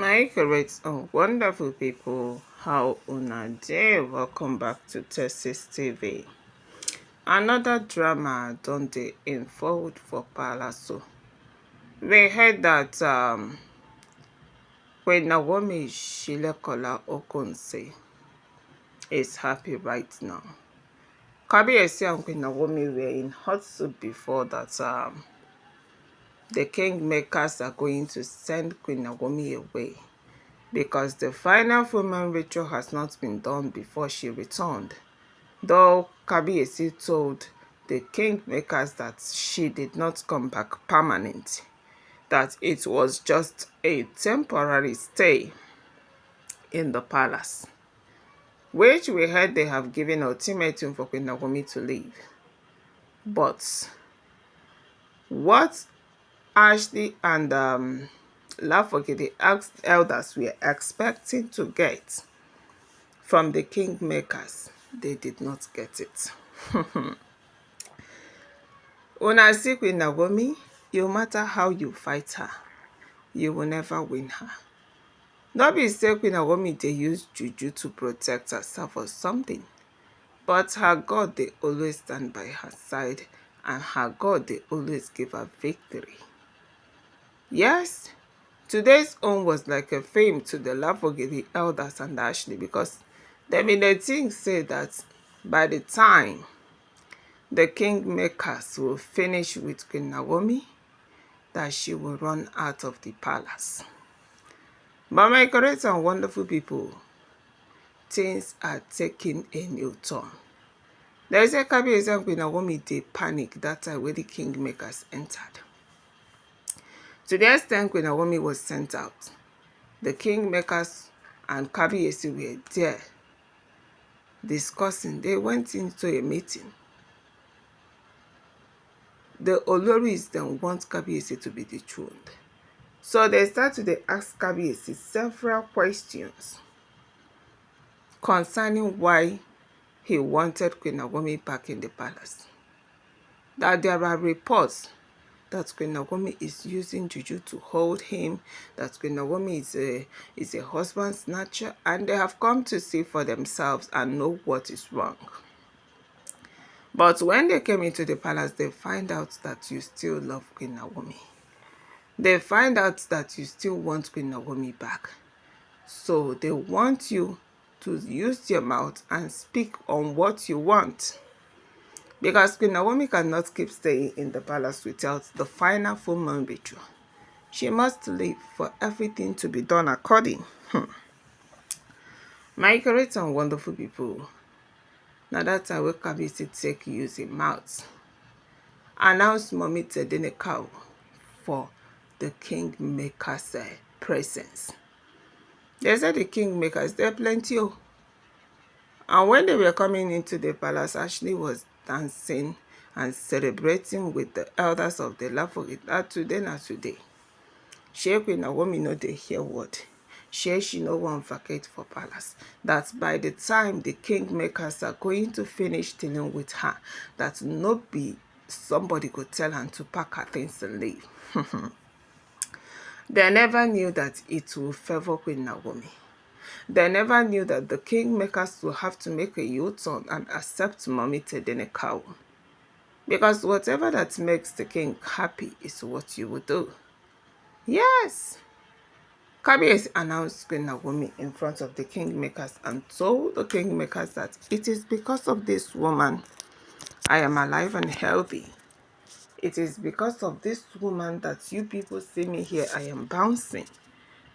My correct and wonderful people, how una dey? Welcome back to Texas TV. Another drama don dey unfold for palace. We heard that Queen Naomi Silekunola Ogunwusi is happy right now. Kabiyesi and Queen Naomi were in hot soup before that the Kingmakers are going to send Queen Naomi away, because the final funeral ritual has not been done before she returned. Though Kabiyesi told the Kingmakers that she did not come back permanent, that it was just a temporary stay in the palace, which we heard they have given ultimatum for Queen Naomi to leave. But what Ashley and Lafoke, the elders, were expecting to get from the Kingmakers, they did not get it. Una see Queen Naomi, no matter how you fight her, you will never win her. No be say Queen Naomi dey use juju to protect herself or something, but her God they always stand by her side, and her God they always give her victory. Yes, today's own was like a fame to the Lafoke, the elders, and Ashley, because they mean the thing say that by the time the Kingmakers will finish with Queen Naomi, that she will run out of the palace. But my correct and wonderful people, things are taking a new turn. There is a Kabiyesi and Queen Naomi, they panic that time when the Kingmakers entered. To the extent Queen Naomi was sent out, the Kingmakers and Kabiyesi were there discussing. They went into a meeting. The oloris then want Kabiyesi to be dethroned. So they started to ask Kabiyesi several questions concerning why he wanted Queen Naomi back in the palace. That there are reports that Queen Naomi is using juju to hold him, that Queen Naomi is a husband snatcher, and they have come to see for themselves and know what is wrong. But when they came into the palace, they find out that you still love Queen Naomi. They find out that you still want Queen Naomi back. So they want you to use your mouth and speak on what you want. Because Queen Naomi cannot keep staying in the palace without the final full moon ritual. She must leave for everything to be done according. My great and wonderful people, now that time wey Kabiyesi take use him mouth announce mommy Tedenekawo for the Kingmakers presence. They said the Kingmakers, there plenty. And when they were coming into the palace, Ashley was dancing and celebrating with the elders of the Lafoke. That today, not today. Queen Naomi no dey hear word. She no wan vacate for palace. That by the time the Kingmakers are going to finish dealing with her, that no be somebody could tell her to pack her things and leave. They never knew that it will favor Queen Naomi. They never knew that the Kingmakers will have to make a U-turn and accept mommy Tedenekawo. Because whatever that makes the king happy is what you will do. Yes. Kabiyesi announced Queen Naomi in front of the Kingmakers and told the Kingmakers that it is because of this woman I am alive and healthy. It is because of this woman that you people see me here, I am bouncing.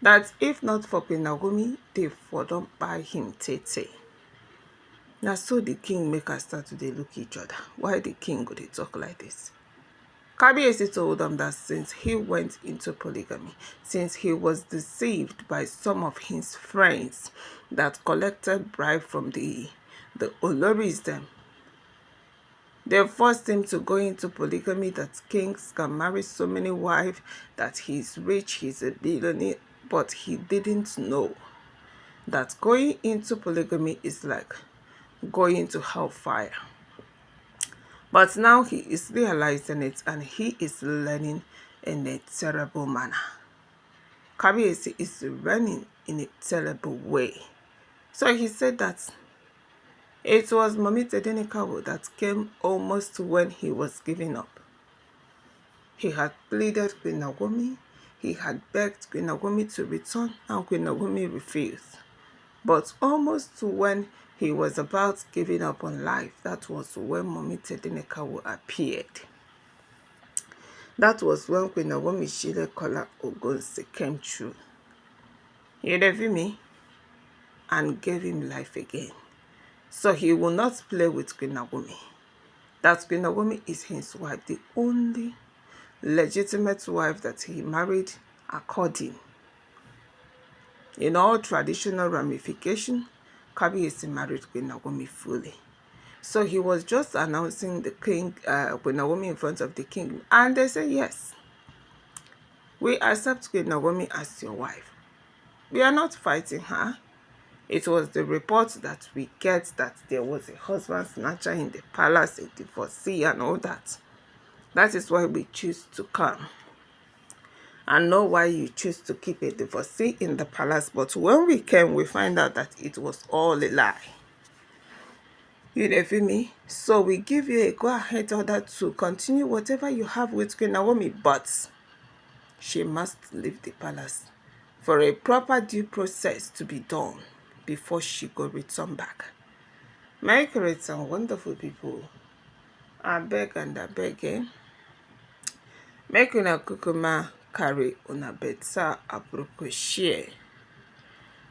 That if not for Queen Naomi, they for don't buy him tete. Now so the Kingmakers start to look each other. Why the king would talk like this? Kabiyesi told them that since he went into polygamy, since he was deceived by some of his friends that collected bribe from the oloris them, they forced him to go into polygamy, that kings can marry so many wives, that he's rich, he's a billionaire, but he didn't know that going into polygamy is like going to hellfire. But now he is realizing it, and he is learning in a terrible manner. Kabiyesi is running in a terrible way. So he said that it was Mami Tedenekawo that came almost when he was giving up. He had pleaded Queen Naomi, he had begged Queen Naomi to return, and Queen Naomi refused. But almost when he was about giving up on life, that was when Mami Tedenekawo appeared. That was when Queen Naomi silekunola ogunwusi came through. You review me and gave him life again. So he will not play with Queen Naomi. That Queen Naomi is his wife, the only legitimate wife that he married according. In all traditional ramification, Kabiyesi married Queen Naomi fully. So he was just announcing the king, Queen Naomi in front of the king. And they say, yes, we accept Queen Naomi as your wife. We are not fighting her. It was the report that we get that there was a husband snatcher in the palace, a divorcee and all that. That is why we choose to come. I know why you choose to keep a divorcee in the palace, but when we came, we find out that it was all a lie. You feel me? So we give you a go-ahead order to continue whatever you have with Queen Naomi, but she must leave the palace for a proper due process to be done before she go return back. My great and wonderful people, I beg and I beg again. Make una kukuma carry una better appropriate share.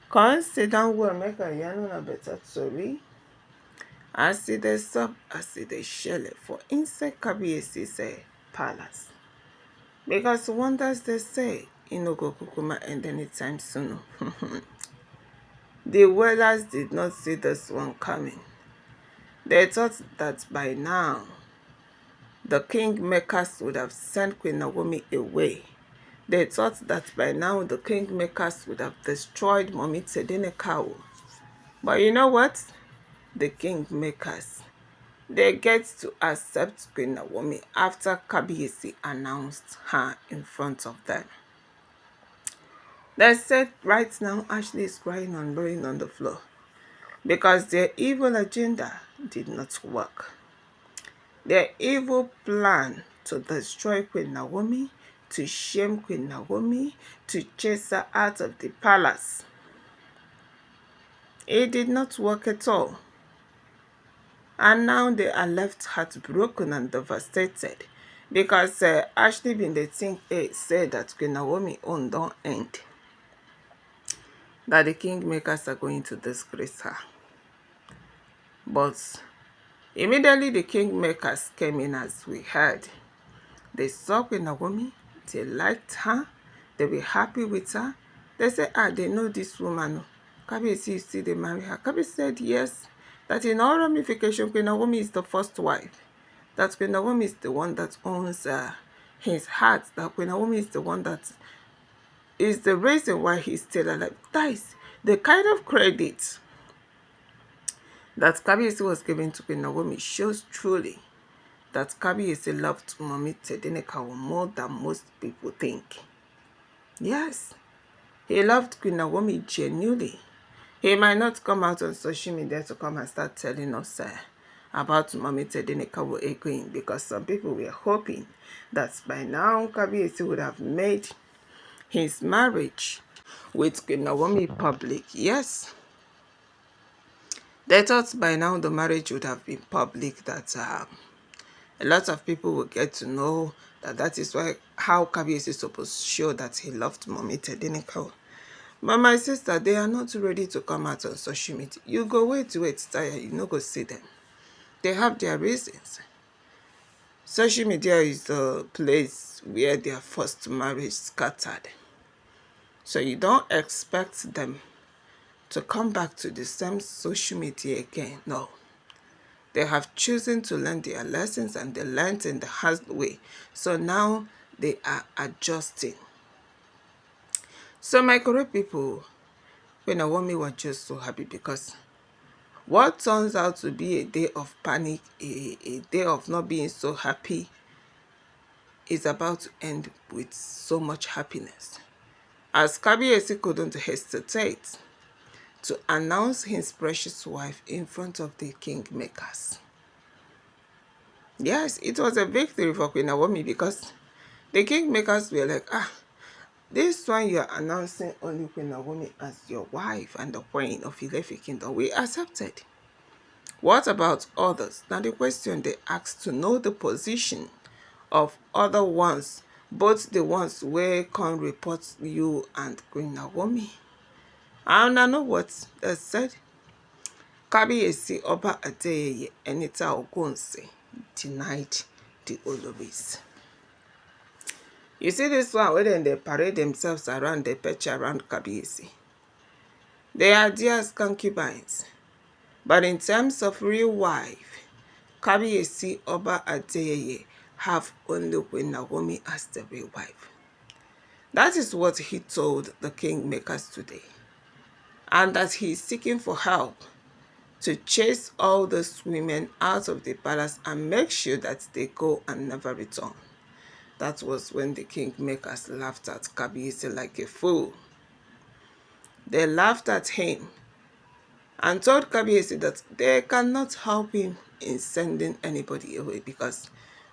Come sit down well, make a yarn una better story. I see the sub, I see the shell for inside Kabiyesi's palace. Because wonders they say, no go kukuma end anytime soon. The Wellers did not see this one coming. They thought that by now, the Kingmakers would have sent Queen Naomi away. They thought that by now the Kingmakers would have destroyed Mami Tedenekawo. But you know what? The Kingmakers, they get to accept Queen Naomi after Kabiyesi announced her in front of them. They said right now Ashley is crying and rolling on the floor because their evil agenda did not work. Their evil plan to destroy Queen Naomi, to shame Queen Naomi, to chase her out of the palace, it did not work at all. And now they are left heartbroken and devastated because Ashley been the thing said that Queen Naomi own don't end. That the Kingmakers are going to disgrace her. But immediately the Kingmakers came in, as we heard. They saw Queen Naomi, they liked her, they were happy with her. They said, they know this woman. Kabiyesi, see they marry her. Kabiyesi said yes, that in all ramification, Queen Naomi is the first wife. That Queen Naomi is the one that owns his heart. That Queen Naomi is the one that is the reason why he's still alive. That is the kind of credit that Kabiyesi was given to Queen Naomi shows truly that Kabiyesi loved Mami Tedenekawo more than most people think. Yes, he loved Queen Naomi genuinely. He might not come out on social media to come and start telling us about Mami Tedenekawo again, because some people were hoping that by now Kabiyesi would have made his marriage with Queen Naomi public. Yes, they thought by now the marriage would have been public, that a lot of people will get to know that is why how Kabiyesi is supposed to show that he loved Mami Tedenekawo. But my sister, they are not ready to come out on social media. You go wait, tire, you no go see them. They have their reasons. Social media is the place where their first marriage scattered. So you don't expect them to come back to the same social media again. No. They have chosen to learn their lessons, and they learned in the hard way. So now they are adjusting. So my correct people, Queen Naomi was just so happy because what turns out to be a day of panic, a day of not being so happy, is about to end with so much happiness. as Kabiyesi couldn't hesitate to announce his precious wife in front of the kingmakers. Yes, it was a victory for Queen Naomi because the kingmakers were like, this one you are announcing only Queen Naomi as your wife and the queen of Ilefe kingdom. We accepted. What about others? Now the question they asked to know the position of other ones, both the ones where can report you and Queen Naomi. And I know what they said. Kabiyesi Oba Adeyeye Enita Ogunwusi denied the oloris. You see this one where they parade themselves around, they perch around Kabiyesi. They are dear concubines. But in terms of real wife, Kabiyesi Oba Adeyeye have only Queen Naomi as the real wife. That is what he told the kingmakers today. And that he is seeking for help to chase all those women out of the palace and make sure that they go and never return. That was when the kingmakers laughed at Kabiyesi like a fool. They laughed at him and told Kabiyesi that they cannot help him in sending anybody away because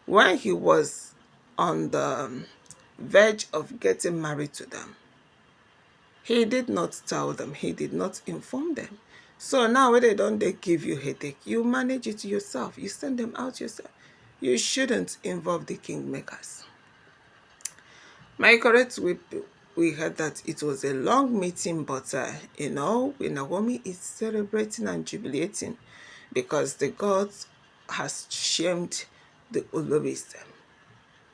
when he was on the verge of getting married to them, he did not tell them, he did not inform them. So now when they give you headache, you manage it yourself, you send them out yourself. You shouldn't involve the kingmakers. My correct we heard that it was a long meeting, but Queen Naomi is celebrating and jubilating because the gods has shamed the oloris.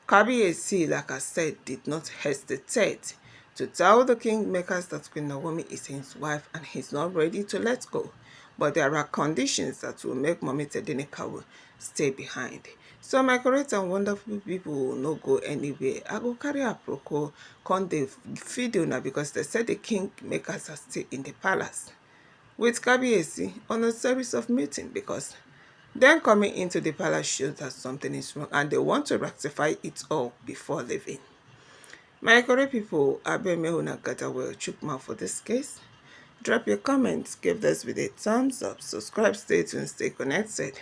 Kabiyesi, like I said, did not hesitate to tell the kingmakers that Queen Naomi is his wife and he's not ready to let go. But there are conditions that will make Mommy Tedenekawo stay behind. So my correct and wonderful people will not go anywhere. I go carry a proko, come the video now because they said the kingmakers are still in the palace with Kabiyesi on a series of meetings because then coming into the palace shows that something is wrong and they want to rectify it all before leaving. My correct people, abeg make una gather well chook mouth for this case. Drop your comments, give this video a thumbs up, subscribe, stay tuned, stay connected.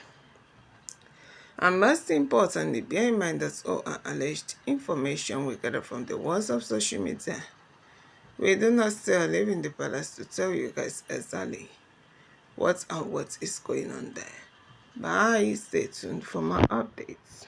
And most importantly, bear in mind that all are alleged information we gather from the walls of social media. We do not stay or live in the palace to tell you guys exactly what is going on there. Bye. Stay tuned for more updates.